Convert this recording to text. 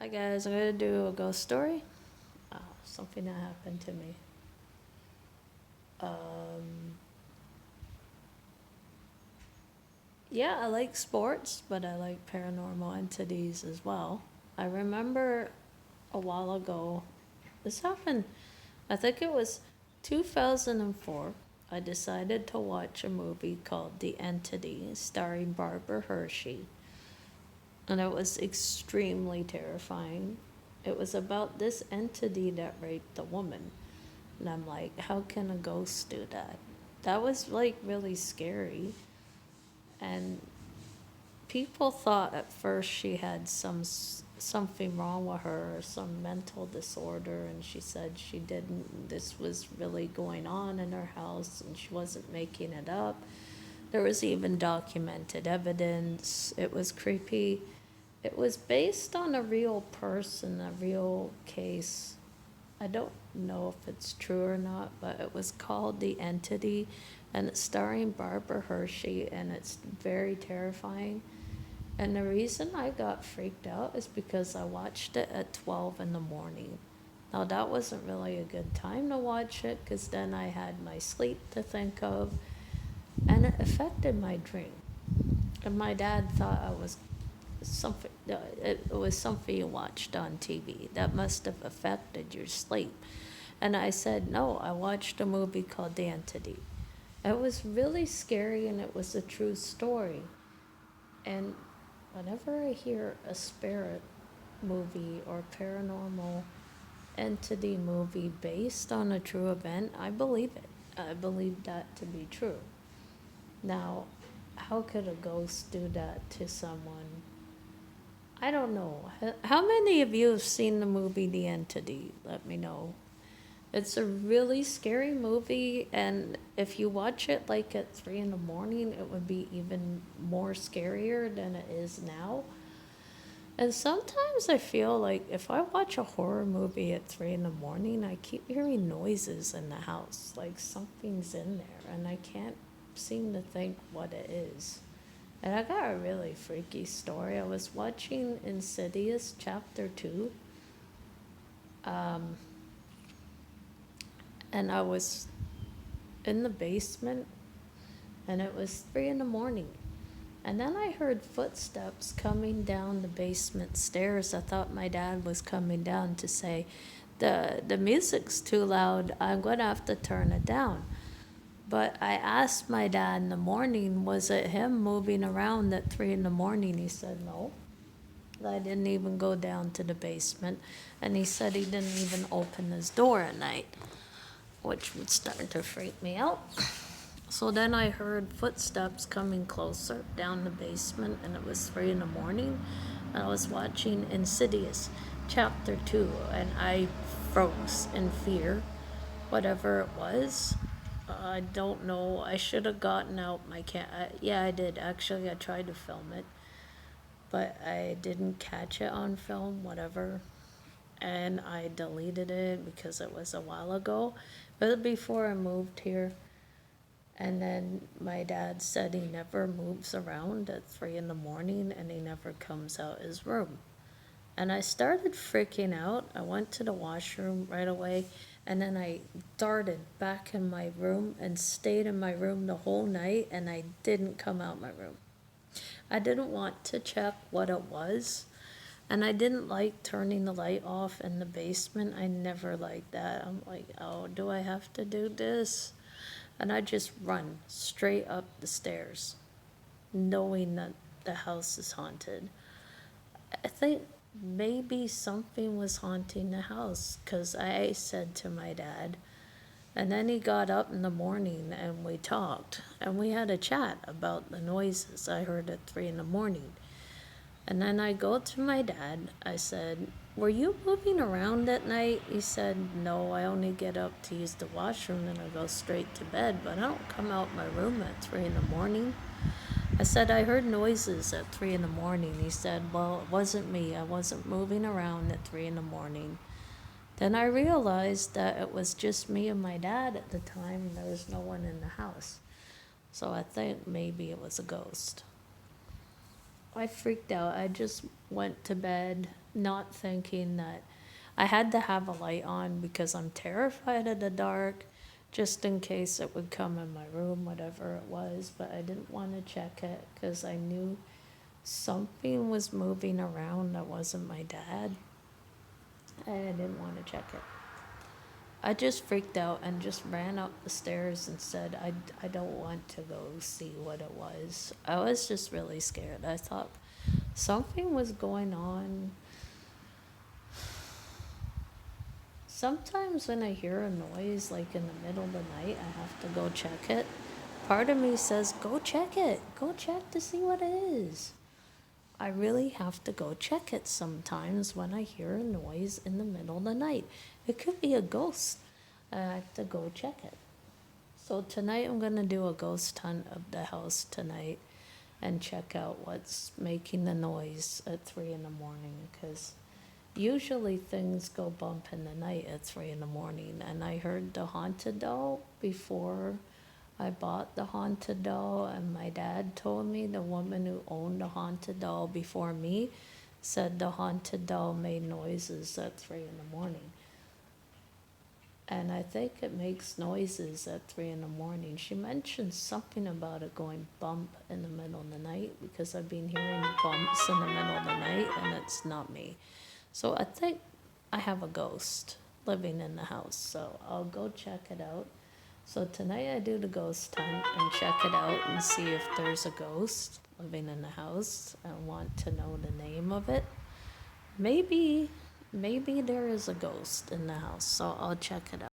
Hi guys, I'm gonna do a ghost story. Something that happened to me. Um, yeah, I like sports, but I like paranormal entities as well. I remember a while ago, this happened, I think it was 2004. I decided to watch a movie called The Entity, starring Barbara Hershey, and it was extremely terrifying. It was about this entity that raped a woman. And I'm like, how can a ghost do that? That was like really scary. And people thought at first she had something wrong with her or some mental disorder, and she said she didn't. This was really going on in her house and she wasn't making it up. There was even documented evidence. It was creepy. It was based on a real person, a real case. I don't know if it's true or not, but it was called The Entity, and it's starring Barbara Hershey, and it's very terrifying. And the reason I got freaked out is because I watched it at 12 in the morning. Now, that wasn't really a good time to watch it because then I had my sleep to think of, and it affected my dream. And my dad thought I was something, it was something you watched on TV that must have affected your sleep. And I said, no, I watched a movie called The Entity. It was really scary and it was a true story. And whenever I hear a spirit movie or paranormal entity movie based on a true event, I believe it. I believe that to be true. Now, how could a ghost do that to someone? I don't know. How many of you have seen the movie The Entity? Let me know. It's a really scary movie, and if you watch it like at 3 in the morning, it would be even more scarier than it is now. And sometimes I feel like if I watch a horror movie at 3 in the morning, I keep hearing noises in the house, like something's in there, and I can't seem to think what it is. And I got a really freaky story. I was watching Insidious Chapter 2, and I was in the basement, and it was 3 in the morning. And then I heard footsteps coming down the basement stairs. I thought my dad was coming down to say, the music's too loud. I'm going to have to turn it down. But I asked my dad in the morning, was it him moving around at 3 in the morning? He said no. I didn't even go down to the basement. And he said he didn't even open his door at night, which would start to freak me out. So then I heard footsteps coming closer down the basement, and it was 3 in the morning. And I was watching Insidious Chapter 2, and I froze in fear, whatever it was. I don't know. I should have gotten out my yeah, I did. Actually, I tried to film it, but I didn't catch it on film, whatever. And I deleted it because it was a while ago. But before I moved here, and then my dad said he never moves around at 3 in the morning and he never comes out his room. And I started freaking out. I went to the washroom right away, and then I darted back in my room and stayed in my room the whole night, and I didn't come out my room. I didn't want to check what it was, and I didn't like turning the light off in the basement. I never liked that. I'm like, oh, do I have to do this? And I just run straight up the stairs, knowing that the house is haunted. I think maybe something was haunting the house because I said to my dad, and then he got up in the morning and we talked and we had a chat about the noises I heard at 3 in the morning. And then I go to my dad. I said, were you moving around at night? He said, no, I only get up to use the washroom and I go straight to bed, but I don't come out my room at 3 in the morning. I said, I heard noises at 3 in the morning. He said, well, it wasn't me. I wasn't moving around at 3 in the morning. Then I realized that it was just me and my dad at the time, and there was no one in the house. So I think maybe it was a ghost. I freaked out. I just went to bed not thinking that I had to have a light on because I'm terrified of the dark, just in case it would come in my room, whatever it was. But I didn't want to check it because I knew something was moving around that wasn't my dad, and I didn't want to check it. I just freaked out and just ran up the stairs and said, I don't want to go see what it was. I was just really scared. I thought something was going on. Sometimes when I hear a noise, like in the middle of the night, I have to go check it. Part of me says, go check it. Go check to see what it is. I really have to go check it sometimes when I hear a noise in the middle of the night. It could be a ghost. I have to go check it. So tonight I'm going to do a ghost hunt of the house tonight and check out what's making the noise at 3 in the morning, because usually things go bump in the night at 3 in the morning. And I heard the haunted doll before I bought the haunted doll, and my dad told me the woman who owned the haunted doll before me said the haunted doll made noises at 3 in the morning. And I think it makes noises at 3 in the morning. She mentioned something about it going bump in the middle of the night, because I've been hearing bumps in the middle of the night and it's not me. So I think I have a ghost living in the house. So I'll go check it out. So tonight I do the ghost hunt and check it out and see if there's a ghost living in the house. I want to know the name of it. Maybe there is a ghost in the house, so I'll check it out.